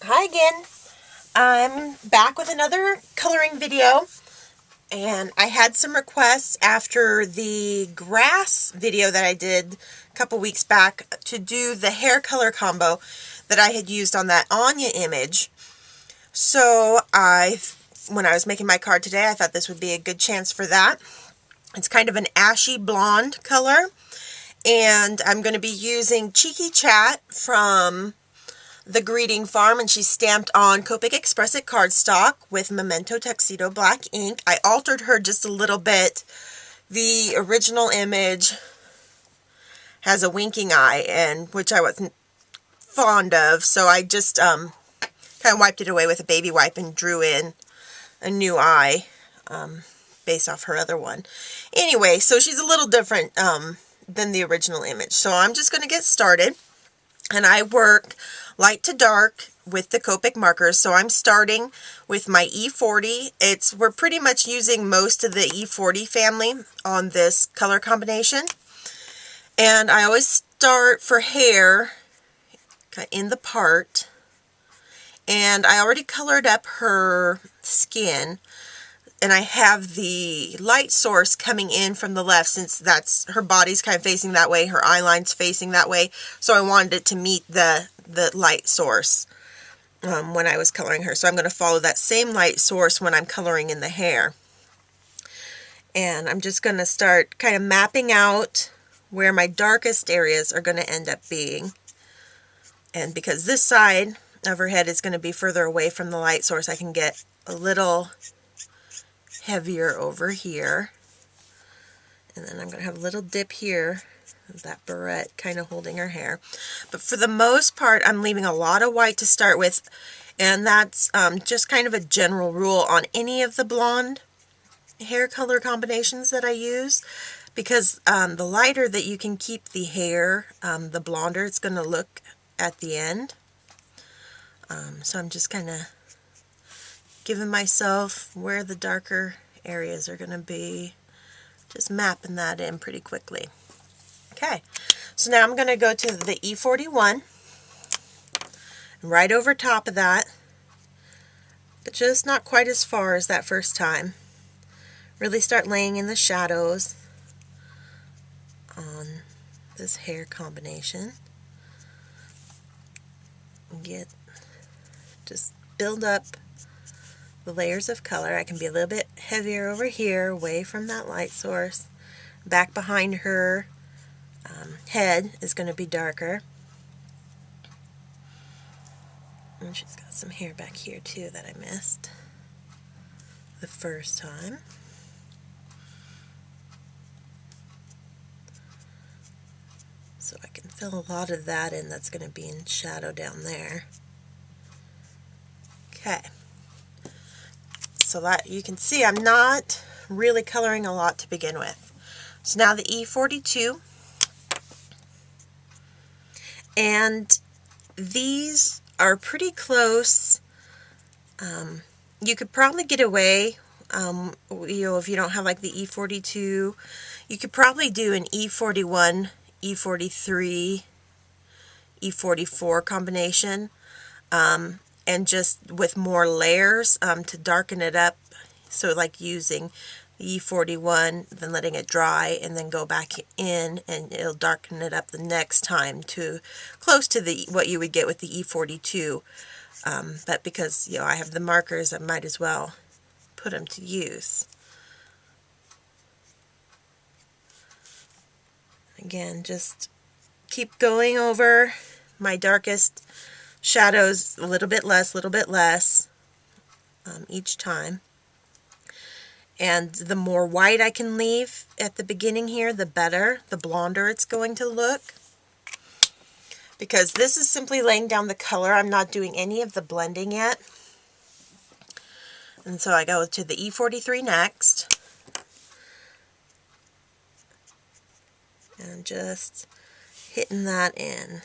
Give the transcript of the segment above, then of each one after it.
Hi again. I'm back with another coloring video, and I had some requests after the grass video that I did a couple weeks back to do the hair color combo that I had used on that Anya image. So when I was making my card today, I thought this would be a good chance for that. It's kind of an ashy blonde color, and I'm going to be using Cheeky Chat from the Greeting Farm, and she's stamped on Copic Express It cardstock with Memento Tuxedo black ink. I altered her just a little bit. The original image has a winking eye, and which I wasn't fond of, so I just kind of wiped it away with a baby wipe and drew in a new eye based off her other one. Anyway, so she's a little different than the original image. So I'm just going to get started, and I work light to dark with the Copic markers. So I'm starting with my E40. We're pretty much using most of the E40 family on this color combination. And I always start for hair in the part. And I already colored up her skin. And I have the light source coming in from the left, since that's her body's kind of facing that way, her eye line's facing that way. So I wanted it to meet the light source when I was coloring her. So I'm going to follow that same light source when I'm coloring in the hair. And I'm just going to start kind of mapping out where my darkest areas are going to end up being. And because this side of her head is going to be further away from the light source, I can get a little heavier over here, and then I'm going to have a little dip here of that barrette kind of holding her hair. But for the most part, I'm leaving a lot of white to start with, and that's just kind of a general rule on any of the blonde hair color combinations that I use, because the lighter that you can keep the hair, the blonder it's going to look at the end. So I'm just kind of giving myself where the darker areas are going to be, just mapping that in pretty quickly. Okay, so now I'm going to go to the E41, right over top of that, but just not quite as far as that first time. Really start laying in the shadows on this hair combination. Just build up the layers of color. I can be a little bit heavier over here, away from that light source. Back behind her head is going to be darker. And she's got some hair back here too that I missed the first time. So I can fill a lot of that in. That's going to be in shadow down there. Okay. So that you can see I'm not really coloring a lot to begin with. So now the E42, and these are pretty close. You could probably get away, if you don't have like the E42, you could probably do an E41, E43, E44 combination. And just with more layers to darken it up, so like using the E41, then letting it dry, and then go back in, and it'll darken it up the next time to close to what you would get with the E42. But because I have the markers, I might as well put them to use. Again, just keep going over my darkest shadows a little bit less each time. And the more white I can leave at the beginning here, the better, the blonder it's going to look. Because this is simply laying down the color. I'm not doing any of the blending yet. And so I go to the E43 next. And just hitting that in.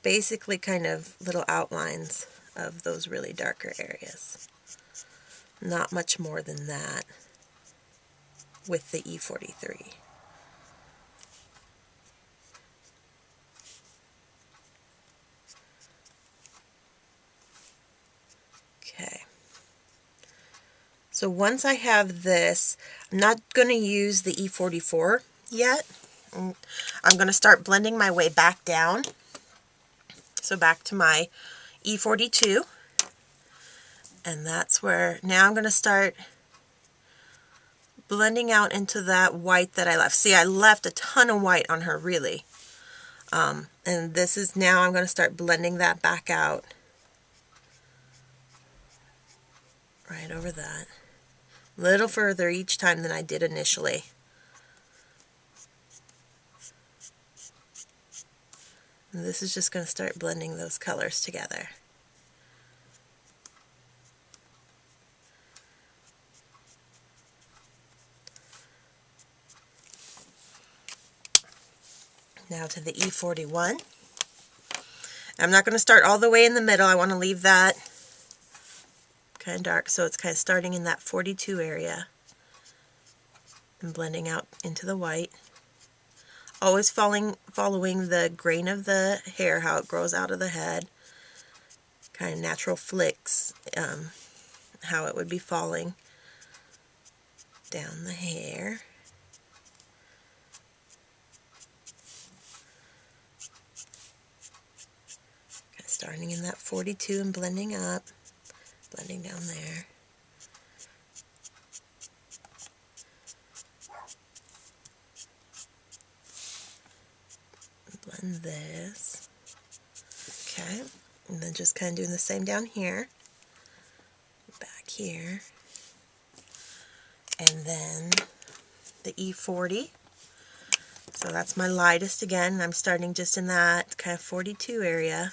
Basically kind of little outlines of those really darker areas. Not much more than that with the E43. So once I have this, I'm not going to use the E44 yet. I'm going to start blending my way back down. So back to my E42. And that's where, now I'm going to start blending out into that white that I left. See, I left a ton of white on her, really. And this is now I'm going to start blending that back out. Right over that. A little further each time than I did initially. And this is just going to start blending those colors together. Now to the E41. I'm not going to start all the way in the middle. I want to leave that kind of dark, so it's kind of starting in that 42 area and blending out into the white. Always following the grain of the hair, how it grows out of the head. Kind of natural flicks, how it would be falling down the hair. Starting in that 42 and blending up, blending down there. Blend this. Okay, and then just kind of doing the same down here, back here, and then the E40. So that's my lightest again. I'm starting just in that kind of 42 area.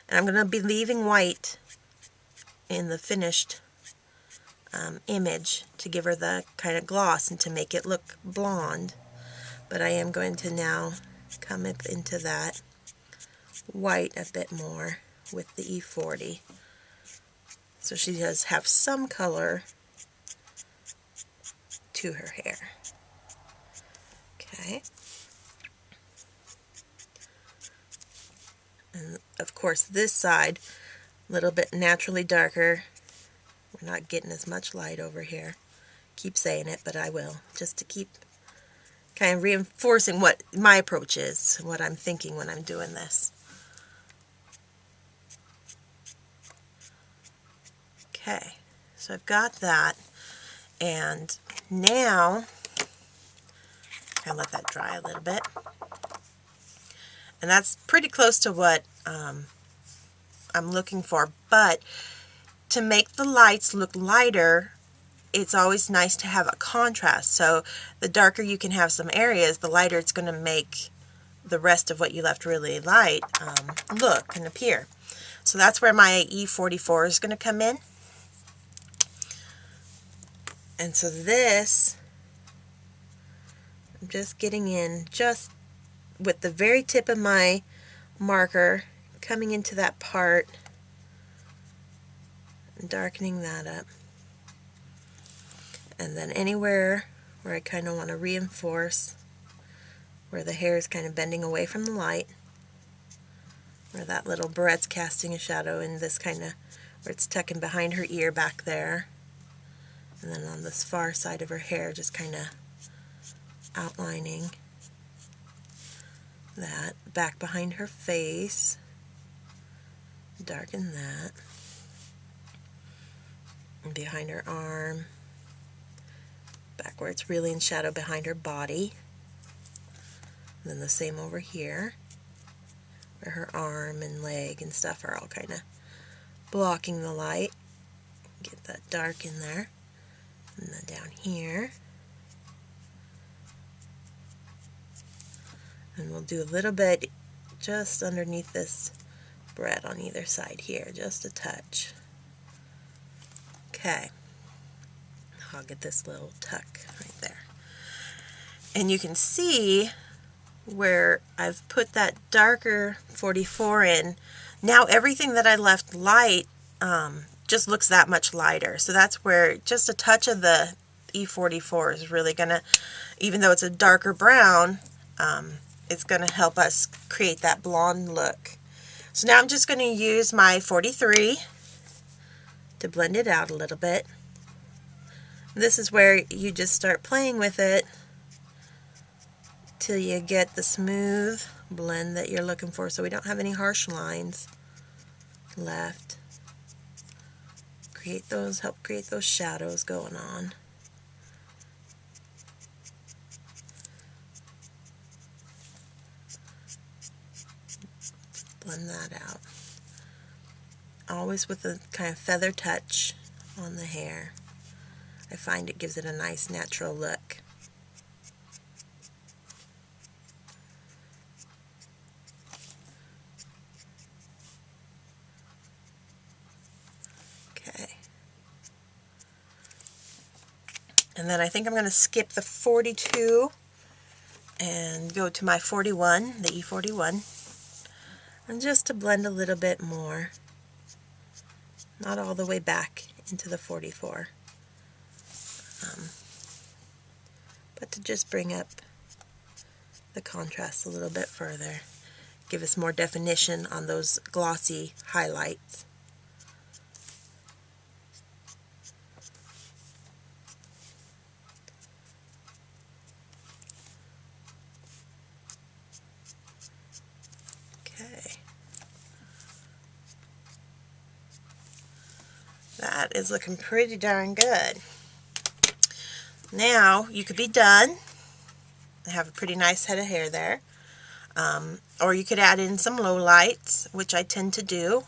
And I'm going to be leaving white in the finished image to give her the kind of gloss and to make it look blonde. But I am going to now come up into that white a bit more with the E40. So she does have some color to her hair. Okay. And of course this side, a little bit naturally darker. We're not getting as much light over here. Keep saying it, but I will, just to keep kind of reinforcing what my approach is, what I'm thinking when I'm doing this. Okay, so I've got that, and now kind of let that dry a little bit. And that's pretty close to what I'm looking for, but to make the lights look lighter, it's always nice to have a contrast. So the darker you can have some areas, the lighter it's going to make the rest of what you left really light look and appear. So that's where my E44 is going to come in. And so this, I'm just getting in just with the very tip of my marker, coming into that part and darkening that up. And then anywhere where I kind of want to reinforce, where the hair is kind of bending away from the light, where that little barrette's casting a shadow in this kind of, where it's tucking behind her ear back there. And then on this far side of her hair, just kind of outlining that. Back behind her face, darken that. And behind her arm, back where it's really in shadow behind her body. And then the same over here, where her arm and leg and stuff are all kind of blocking the light. Get that dark in there. And then down here. And we'll do a little bit just underneath this barrette on either side here, just a touch. Okay. I'll get this little tuck right there. And you can see where I've put that darker 44 in. Now everything that I left light just looks that much lighter. So that's where just a touch of the E44 is really going to, even though it's a darker brown, it's going to help us create that blonde look. So now I'm just going to use my 43 to blend it out a little bit. This is where you just start playing with it till you get the smooth blend that you're looking for, so we don't have any harsh lines left. Help create those shadows going on. Blend that out. Always with a kind of feather touch on the hair. I find it gives it a nice natural look. Okay. And then I think I'm going to skip the 42 and go to my 41, the E41, and just to blend a little bit more. Not all the way back into the 44. But to just bring up the contrast a little bit further. Give us more definition on those glossy highlights. Okay. That is looking pretty darn good. Now you could be done. I have a pretty nice head of hair there. Or you could add in some low lights, which I tend to do.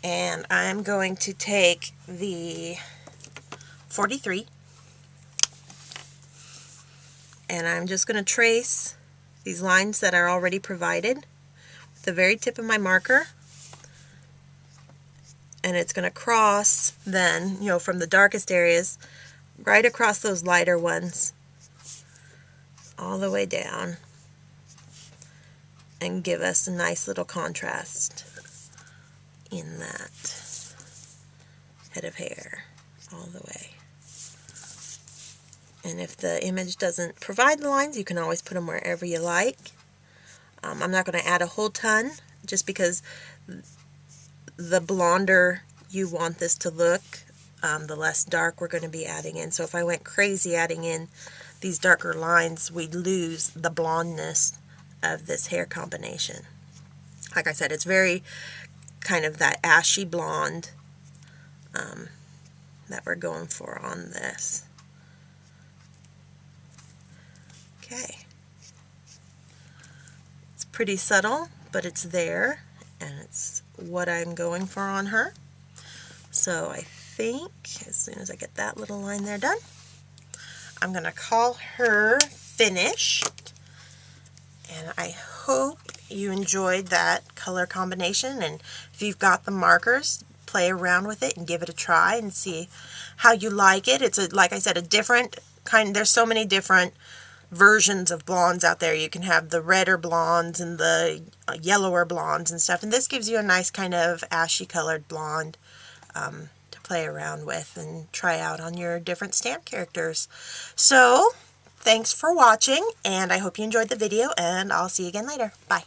And I'm going to take the 43 and I'm just going to trace these lines that are already provided with the very tip of my marker. And it's going to cross then, from the darkest areas right across those lighter ones all the way down and give us a nice little contrast in that head of hair all the way. And if the image doesn't provide the lines, you can always put them wherever you like. I'm not going to add a whole ton just because the blonder you want this to look, the less dark we're going to be adding in. So if I went crazy adding in these darker lines, we'd lose the blondness of this hair combination. Like I said, it's very kind of that ashy blonde that we're going for on this. Okay. It's pretty subtle, but it's there, and it's what I'm going for on her. So I think as soon as I get that little line there done, I'm going to call her finished. And I hope you enjoyed that color combination, and if you've got the markers, play around with it and give it a try and see how you like it. It's like I said, a different kind. There's so many different versions of blondes out there. You can have the redder blondes and the yellower blondes and stuff, and this gives you a nice kind of ashy colored blonde to play around with and try out on your different stamp characters. So thanks for watching, and I hope you enjoyed the video, and I'll see you again later. Bye.